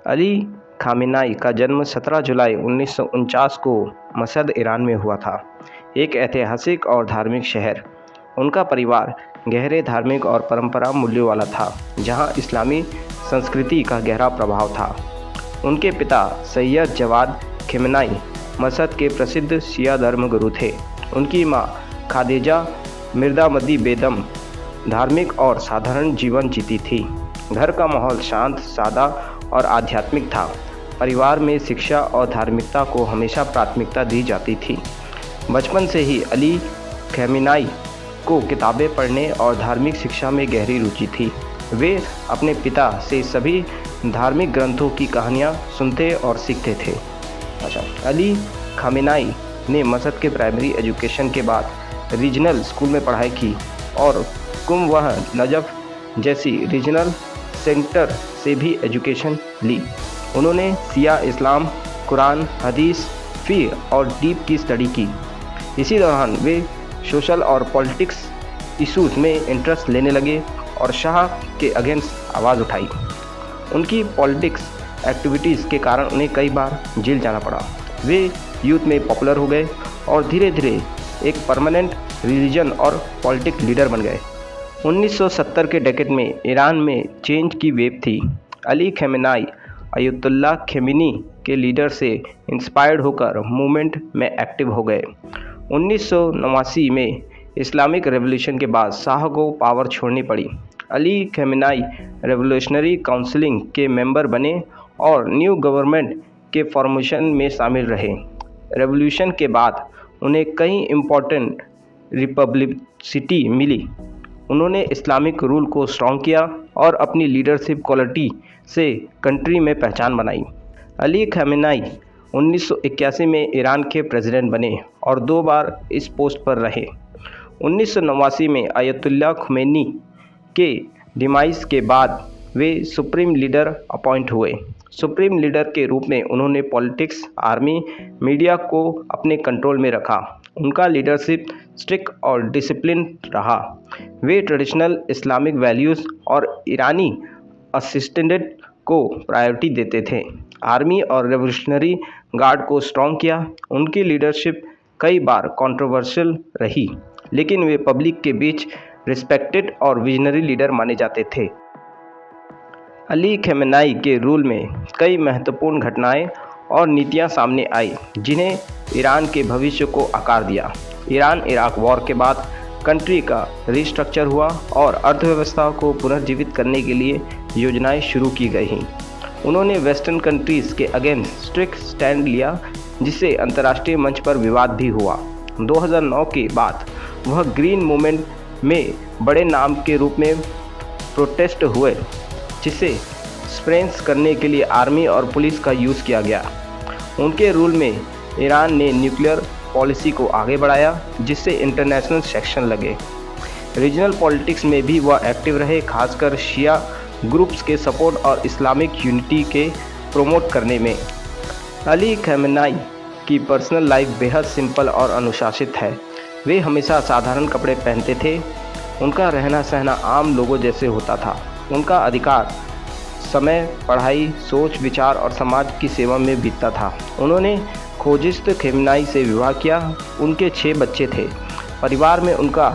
Ali Khamenei का जन्म 17 जुलाई 1949 को मशहद, ईरान में हुआ था, एक ऐतिहासिक और धार्मिक शहर। उनका परिवार गहरे धार्मिक और परंपरा मूल्यों वाला था, जहां इस्लामी संस्कृति का गहरा प्रभाव था। उनके पिता सैयद जवाद खामेनेई मशहद के प्रसिद्ध शिया धर्मगुरु थे। उनकी मां खादिजा मिर्ज़ामदी बेगम धार्मिक और साधारण जीवन जीती थी। घर का माहौल शांत, सादा और आध्यात्मिक था। परिवार में शिक्षा और धार्मिकता को हमेशा प्राथमिकता दी जाती थी। बचपन से ही अली खामेनेई को किताबें पढ़ने और धार्मिक शिक्षा में गहरी रुचि थी। वे अपने पिता से सभी धार्मिक ग्रंथों की कहानियाँ सुनते और सीखते थे। अली खामेनेई ने मशहद के प्राइमरी एजुकेशन के बाद रीजनल स्कूल में पढ़ाई की और कुम व नजफ जैसी रीजनल सेंटर से भी एजुकेशन ली। उन्होंने शिया इस्लाम, कुरान, हदीस, फ़िक़्ह और दीप की स्टडी की। इसी दौरान वे सोशल और पॉलिटिक्स इशूज़ में इंटरेस्ट लेने लगे और शाह के अगेंस्ट आवाज़ उठाई। उनकी पॉलिटिक्स एक्टिविटीज़ के कारण उन्हें कई बार जेल जाना पड़ा। वे यूथ में पॉपुलर हो गए और धीरे धीरे एक परमानेंट रिलीजन और पॉलिटिक लीडर बन गए। 1970 के डेकेड में ईरान में चेंज की वेव थी। अली खामेनेई अयतुल्ला खमेनी के लीडर से इंस्पायर्ड होकर मूवमेंट में एक्टिव हो गए। 1989 में इस्लामिक रेवोल्यूशन के बाद शाह को पावर छोड़नी पड़ी। अली खामेनेई रेवोल्यूशनरी काउंसिल के मेंबर बने और न्यू गवर्नमेंट के फॉर्मेशन में शामिल रहे। रेवोल्यूशन के बाद उन्हें कई इम्पोर्टेंट रिपब्लिसिटी मिली। उन्होंने इस्लामिक रूल को स्ट्रॉन्ग किया और अपनी लीडरशिप क्वालिटी से कंट्री में पहचान बनाई। अली खामेनेई 1981 में ईरान के प्रेसिडेंट बने और 2 बार इस पोस्ट पर रहे। 1989 में अयतुल्ला खमेनी के डिमाइस के बाद वे सुप्रीम लीडर अपॉइंट हुए। सुप्रीम लीडर के रूप में उन्होंने पॉलिटिक्स, आर्मी, मीडिया को अपने कंट्रोल में रखा। उनका लीडरशिप स्ट्रिक्ट और डिसिप्लिन रहा। वे ट्रेडिशनल इस्लामिक वैल्यूज़ और ईरानी असिस्टेंट को प्रायोरिटी देते थे। आर्मी और रेवोल्यूशनरी गार्ड को स्ट्रॉन्ग किया। उनकी लीडरशिप कई बार कंट्रोवर्शियल रही, लेकिन वे पब्लिक के बीच रिस्पेक्टेड और विजनरी लीडर माने जाते थे। अली खामेनेई के रूल में कई महत्वपूर्ण घटनाएं और नीतियां सामने आई, जिन्हें ईरान के भविष्य को आकार दिया। ईरान इराक वॉर के बाद कंट्री का रिस्ट्रक्चर हुआ और अर्थव्यवस्था को पुनर्जीवित करने के लिए योजनाएं शुरू की गई। उन्होंने वेस्टर्न कंट्रीज़ के अगेंस्ट स्ट्रिक्ट स्टैंड लिया, जिससे अंतर्राष्ट्रीय मंच पर विवाद भी हुआ। 2009 के बाद वह ग्रीन मूवमेंट में बड़े नाम के रूप में प्रोटेस्ट हुए, जिसे सप्रेस करने के लिए आर्मी और पुलिस का यूज़ किया गया। उनके रूल में ईरान ने न्यूक्लियर पॉलिसी को आगे बढ़ाया, जिससे इंटरनेशनल सैंक्शन लगे। रीजनल पॉलिटिक्स में भी वह एक्टिव रहे, खासकर शिया ग्रुप्स के सपोर्ट और इस्लामिक यूनिटी के प्रमोट करने में। अली खामेनेई की पर्सनल लाइफ बेहद सिंपल और अनुशासित है। वे हमेशा साधारण कपड़े पहनते थे। उनका रहना सहना आम लोगों जैसे होता था। उनका अधिकार समय पढ़ाई, सोच, विचार और समाज की सेवा में बीतता था। उन्होंने खोजिस्त खामेनेई से विवाह किया। उनके 6 बच्चे थे। परिवार में उनका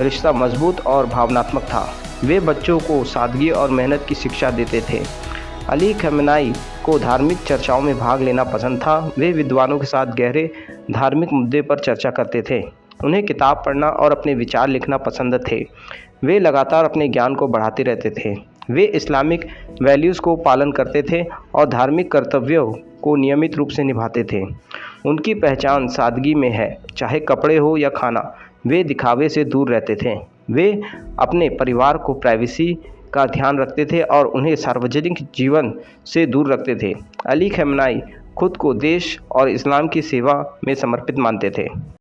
रिश्ता मजबूत और भावनात्मक था। वे बच्चों को सादगी और मेहनत की शिक्षा देते थे। अली खामेनेई को धार्मिक चर्चाओं में भाग लेना पसंद था। वे विद्वानों के साथ गहरे धार्मिक मुद्दे पर चर्चा करते थे। उन्हें किताब पढ़ना और अपने विचार लिखना पसंद थे। वे लगातार अपने ज्ञान को बढ़ाते रहते थे। वे इस्लामिक वैल्यूज़ को पालन करते थे और धार्मिक कर्तव्यों को नियमित रूप से निभाते थे। उनकी पहचान सादगी में है, चाहे कपड़े हो या खाना। वे दिखावे से दूर रहते थे। वे अपने परिवार को प्राइवेसी का ध्यान रखते थे और उन्हें सार्वजनिक जीवन से दूर रखते थे। अली खामेनेई खुद को देश और इस्लाम की सेवा में समर्पित मानते थे।